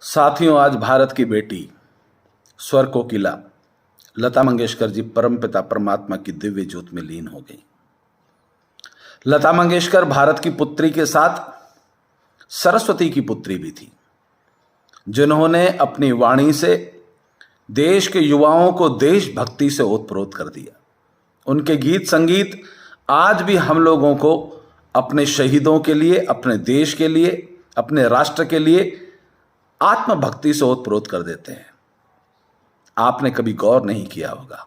साथियों, आज भारत की बेटी स्वर कोकिला लता मंगेशकर जी परमपिता परमात्मा की दिव्य ज्योत में लीन हो गई। लता मंगेशकर भारत की पुत्री के साथ सरस्वती की पुत्री भी थी, जिन्होंने अपनी वाणी से देश के युवाओं को देशभक्ति से ओतप्रोत कर दिया। उनके गीत संगीत आज भी हम लोगों को अपने शहीदों के लिए, अपने देश के लिए, अपने राष्ट्र के लिए आत्मभक्ति से ओतप्रोत कर देते हैं। आपने कभी गौर नहीं किया होगा,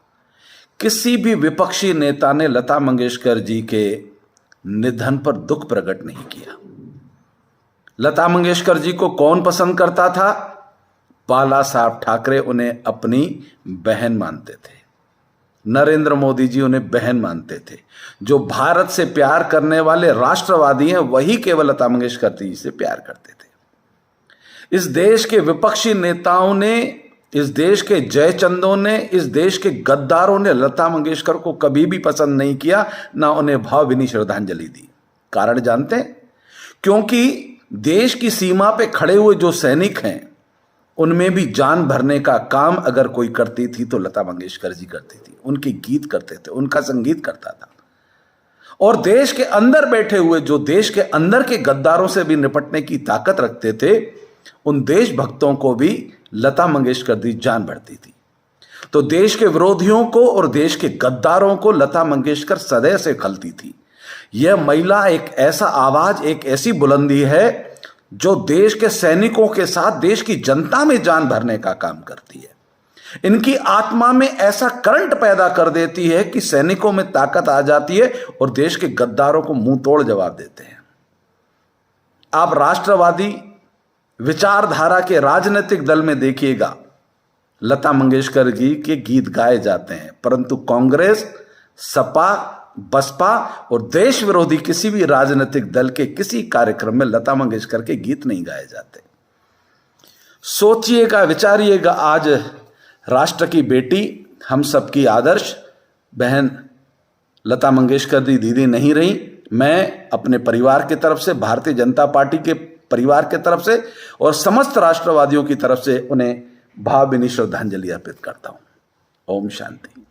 किसी भी विपक्षी नेता ने लता मंगेशकर जी के निधन पर दुख प्रकट नहीं किया। लता मंगेशकर जी को कौन पसंद करता था? बाला साहब ठाकरे उन्हें अपनी बहन मानते थे। नरेंद्र मोदी जी उन्हें बहन मानते थे। जो भारत से प्यार करने वाले राष्ट्रवादी हैं, वही केवल लता मंगेशकर जी से प्यार करते थे। इस देश के विपक्षी नेताओं ने, इस देश के जयचंदों ने, इस देश के गद्दारों ने लता मंगेशकर को कभी भी पसंद नहीं किया, ना उन्हें भावभीनी श्रद्धांजलि दी। कारण जानते हैं? क्योंकि देश की सीमा पे खड़े हुए जो सैनिक हैं, उनमें भी जान भरने का काम अगर कोई करती थी तो लता मंगेशकर जी करती थी। उनके गीत करते थे, उनका संगीत करता था। और देश के अंदर बैठे हुए, जो देश के अंदर के गद्दारों से भी निपटने की ताकत रखते थे, उन देशभक्तों को भी लता मंगेशकर जी जान भरती थी। तो देश के विरोधियों को और देश के गद्दारों को लता मंगेशकर सदैव से खलती थी। यह महिला एक ऐसा आवाज, एक ऐसी बुलंदी है जो देश के सैनिकों के साथ देश की जनता में जान भरने का काम करती है। इनकी आत्मा में ऐसा करंट पैदा कर देती है कि सैनिकों में ताकत आ जाती है और देश के गद्दारों को मुंह तोड़ जवाब देते हैं। आप राष्ट्रवादी विचारधारा के राजनीतिक दल में देखिएगा, लता मंगेशकर जी के गीत गाए जाते हैं, परंतु कांग्रेस, सपा, बसपा और देश विरोधी किसी भी राजनीतिक दल के किसी कार्यक्रम में लता मंगेशकर के गीत नहीं गाए जाते। सोचिएगा, विचारिएगा, आज राष्ट्र की बेटी, हम सबकी आदर्श बहन लता मंगेशकर जी दीदी नहीं रही। मैं अपने परिवार की तरफ से, भारतीय जनता पार्टी के परिवार की तरफ से और समस्त राष्ट्रवादियों की तरफ से उन्हें भावभीनी श्रद्धांजलि अर्पित करता हूं। ओम शांति।